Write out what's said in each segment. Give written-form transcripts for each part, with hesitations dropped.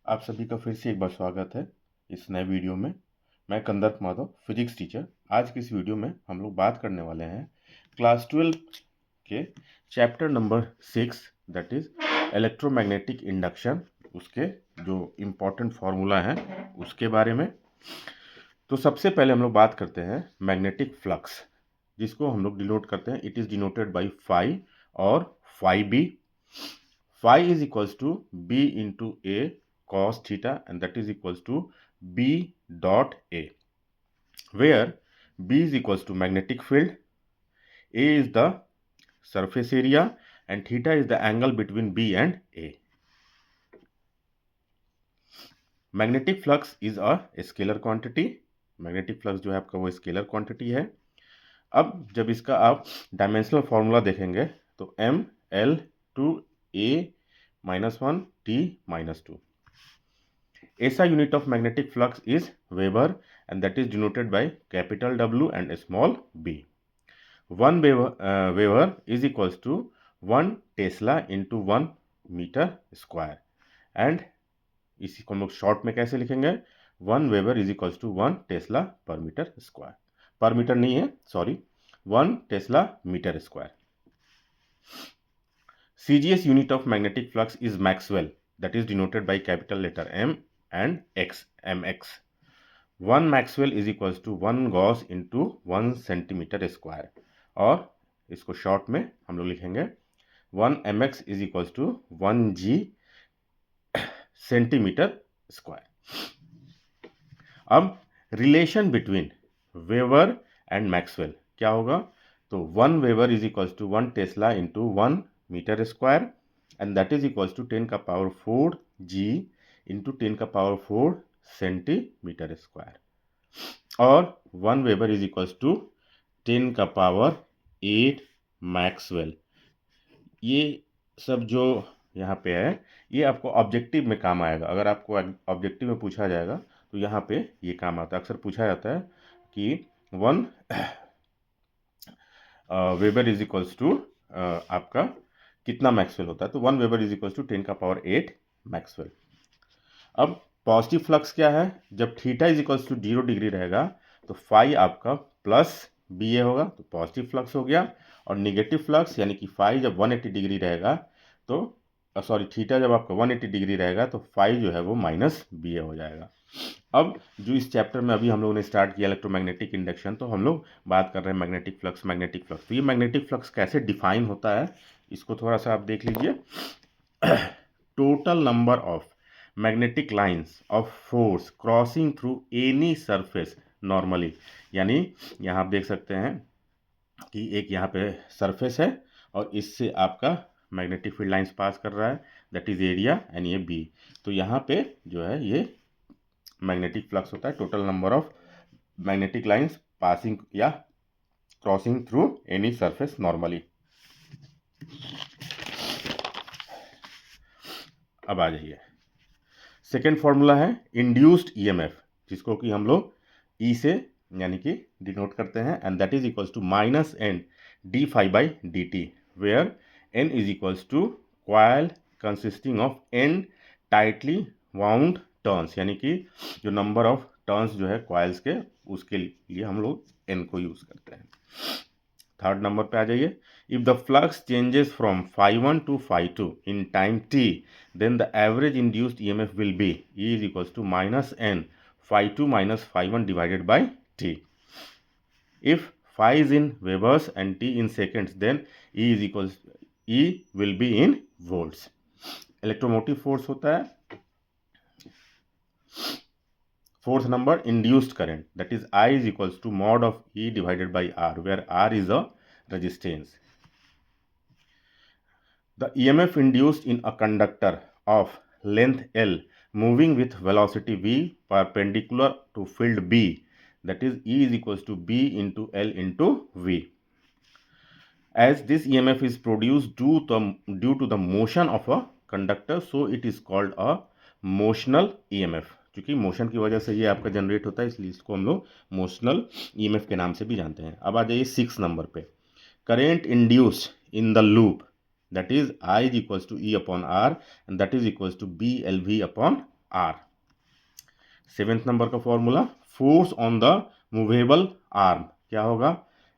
आप सभी का फिर से एक बार स्वागत है इस नए वीडियो में। मैं कंदर्प माधव, फिजिक्स टीचर। आज की इस वीडियो में हम लोग बात करने वाले हैं क्लास 12 के chapter number 6 that is electromagnetic induction, उसके जो इम्पोर्टेंट फार्मूला हैं उसके बारे में। तो सबसे पहले हम लोग बात करते हैं मैग्नेटिक फ्लक्स, जिसको हम लोग डिनोट करते हैं, it is denoted by phi और phi B. Phi is equals to B into A cos theta, and that is equals to B dot A, where B is equals to magnetic field, A is the surface area, and theta is the angle between B and A. Magnetic flux is a scalar quantity. Magnetic flux जो है आपका वो scalar quantity है। अब जब इसका आप dimensional formula देखेंगे तो m l two a -1 t -2। SI unit of magnetic flux is Weber, and that is denoted by capital W and small b. 1 Weber is equals to 1 Tesla into 1 meter square, and इसी को हम लोग short में कैसे लिखेंगे, 1 Weber is equals to 1 Tesla per meter square। पर metre नहीं है, sorry, 1 Tesla meter square। CGS unit of magnetic flux is Maxwell, that is denoted by capital letter M and X, mx। 1 Maxwell is equals to 1 Gauss into 1 centimetre square, और इसको short में हम लोग लिखेंगे 1 mx is equals to 1 G centimetre square. अब relation between weber and Maxwell क्या होगा, तो 1 weber is equals to 1 tesla into 1 metre square, and that is equals to 10 का पावर 4 जी इंटू 10 का पावर 4 सेंटीमीटर स्क्वायर, और 1 वेबर इज इक्वल्स टू 10 का power 8 Maxwell. ये सब जो यहाँ पे है ये आपको ऑब्जेक्टिव में काम आएगा। अगर आपको ऑब्जेक्टिव में पूछा जाएगा तो यहाँ पे ये काम आता है। अक्सर पूछा जाता है कि 1 वेबर इज इक्वल्स टू आपका कितना मैक्सवेल होता है, तो 1 वेबर इज इक्वल्स टू 10 का पावर 8 मैक्सवेल। अब पॉजिटिव फ्लक्स क्या है, जब theta is equals to 0 degree रहेगा तो फाई आपका प्लस बी ए होगा, तो पॉजिटिव फ्लक्स हो गया। और निगेटिव फ्लक्स यानी कि फाई जब 180 डिग्री रहेगा तो सॉरी थीटा जब आपका 180 डिग्री रहेगा तो फाई जो है वो माइनस बी ए हो जाएगा। अब जो इस चैप्टर में अभी हम लोगों ने स्टार्ट किया इलेक्ट्रोमैग्नेटिक इंडक्शन, तो हम लोग बात कर रहे हैं मैग्नेटिक फ्लक्स। मैग्नेटिक फ्लक्स, तो ये मैग्नेटिक फ्लक्स कैसे डिफाइन होता है इसको थोड़ा सा आप देख लीजिए। Total number of magnetic lines of force crossing through any surface normally, यानी यहाँ आप देख सकते हैं कि एक यहाँ पे सरफेस है और इससे आपका मैग्नेटिक फील्ड लाइंस पास कर रहा है, दैट इज एरिया, एंड ये बी। तो यहाँ पे जो है ये मैग्नेटिक फ्लक्स होता है, total number of magnetic lines passing या crossing through any surface normally. अब आ जाइए, सेकेंड फॉर्मूला है इंड्यूस्ड ईएमएफ, जिसको कि हम लोग ई से यानी कि डिनोट करते हैं, and that is equals to minus N D phi by D T, where N is equals to coil consisting of N tightly wound turns, यानी कि जो नंबर ऑफ टर्न्स जो है कॉइल्स के उसके लिए हम लोग एन को यूज करते हैं। थर्ड नंबर पे आ जाइए, if the flux changes from phi1 to phi2 in time t, then the average induced EMF will be E is equals to minus n phi2 minus phi1 divided by t. If phi is in Webers and t in seconds, then E will be in volts. Electromotive force होता है। Fourth number induced current, that is I is equals to mod of E divided by R, where R is a resistance. The EMF induced in a conductor of length L moving with velocity v perpendicular to field B, that is E is equals to B into L into V. As this EMF is produced due to the motion of a conductor, so it is called a motional EMF। क्योंकि motion की वजह से ये आपका generate होता है, इसलिए इसको हम लोग मोशनल EMF के नाम से भी जानते हैं। अब आ जाइए 6 नंबर पे, current induced in the loop, that is I is equals to E upon R, and that is equals to BLV upon R. 7th नंबर का फॉर्मूला, force on the movable arm क्या होगा,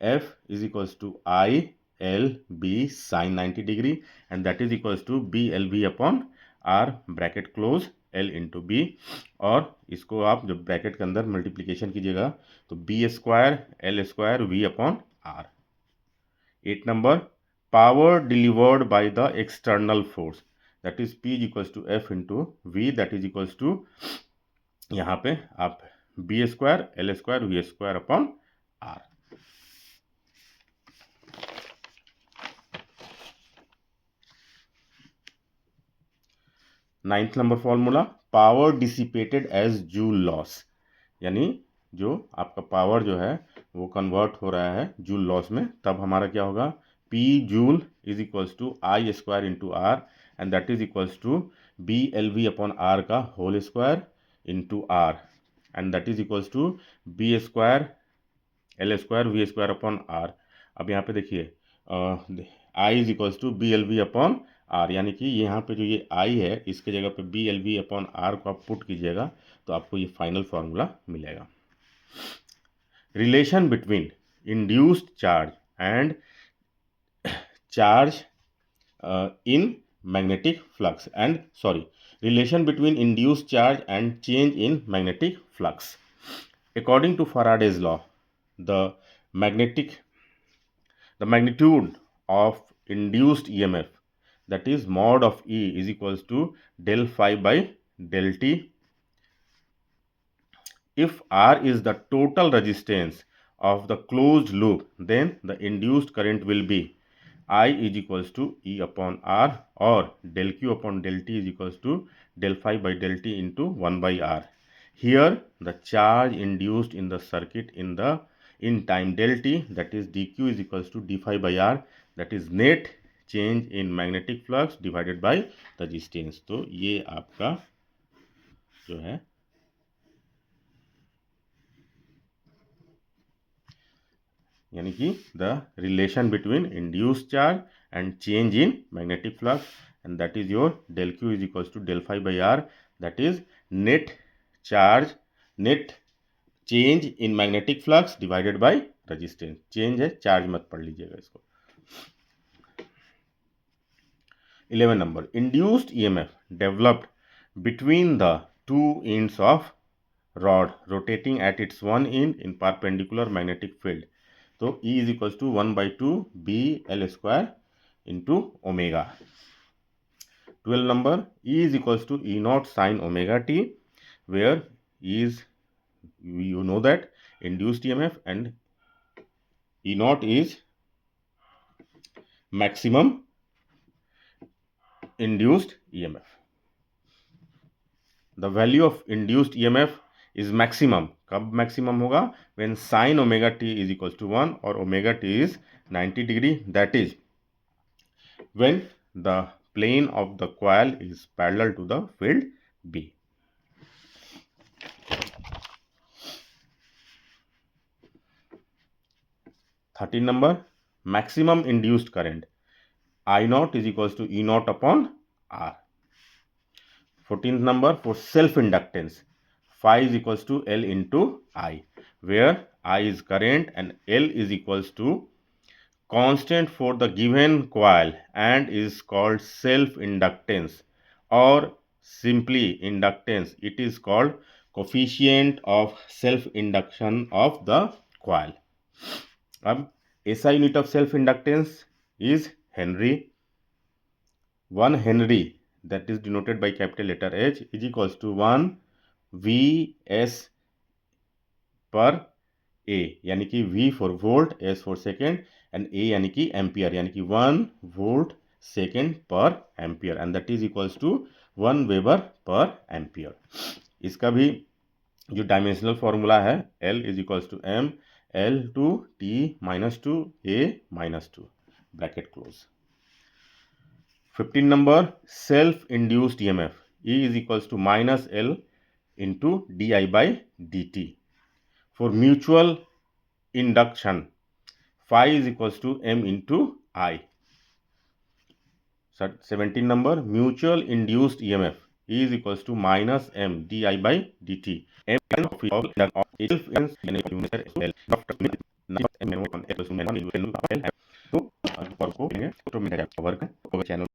F is equals to I L B sine 90 degree and that is equals to B L V upon R bracket close L into B, और इसको आप जब bracket के अंदर मल्टीप्लीकेशन कीजिएगा तो B square L square V upon R. 8 number, power delivered by the external force that is P is equals to F into V, that is equals to यहाँ पे आप B square L square V square upon R. Ninth number formula, power dissipated as joule loss, यानी जो आपका power जो है वो convert हो रहा है जूल लॉस में, तब हमारा क्या होगा, P joule is equals to I square into R and that is equals to B L V upon R का whole square into R and that is equals to B square L square V square upon R. अब यहाँ पे देखिए I is equals to B L V upon R, यानी कि यहाँ पे जो ये आई है इसके जगह पे B L V upon R को आप पुट कीजिएगा तो आपको ये फाइनल फार्मूला मिलेगा. Relation between induced charge and charge in magnetic flux and relation between induced charge and change in magnetic flux. According to Faraday's law, the magnitude of induced EMF, that is mod of E, is equals to del phi by del T. If R is the total resistance of the closed loop, then the induced current will be I is equals to E upon R, or del Q upon del T is equals to del phi by del T into 1 by R. Here the charge induced in the circuit in time del T, that is dQ is equals to d phi by R, that is net change in magnetic flux divided by resistance. तो ये आपका जो है यानी कि the relation between induced charge and change in magnetic flux, and that is your del Q is equals to del phi by R, that is net change in magnetic flux divided by resistance. Change है, charge मत पढ़ लीजिएगा इसको. 11 number, induced EMF developed between the two ends of rod rotating at its one end in perpendicular magnetic field. तो E is equals to 1/2 B L square into omega. 12 number, E is equals to E naught sine omega T, where is you know that induced EMF and E naught is maximum induced EMF. The value of induced EMF is maximum. कब maximum होगा? When sin omega t is equals to 1 or omega t is 90 degree. That is when the plane of the coil is parallel to the field B. Thirteen number, maximum induced current I naught is equals to E naught upon R. 14th number, for self inductance phi is equals to L into I, where I is current and L is equals to constant for the given coil and is called self inductance, or simply inductance. It is called coefficient of self induction of the coil. अब SI unit of self inductance is Henry. 1 Henry that is denoted by capital letter H is equals to 1 VS per A, यानी कि V for volt, S for second and A यानी कि ampere, यानी कि 1 volt second per ampere and that is equals to 1 Weber per ampere. इसका भी जो dimensional formula है L is equals to M L to T minus 2 A minus 2 bracket close. 15 number, self-induced EMF E is equals to minus L into di by dt. For mutual induction, phi is equals to M into I. 17 number, mutual induced EMF is equals to minus M D I by D T M तो work channel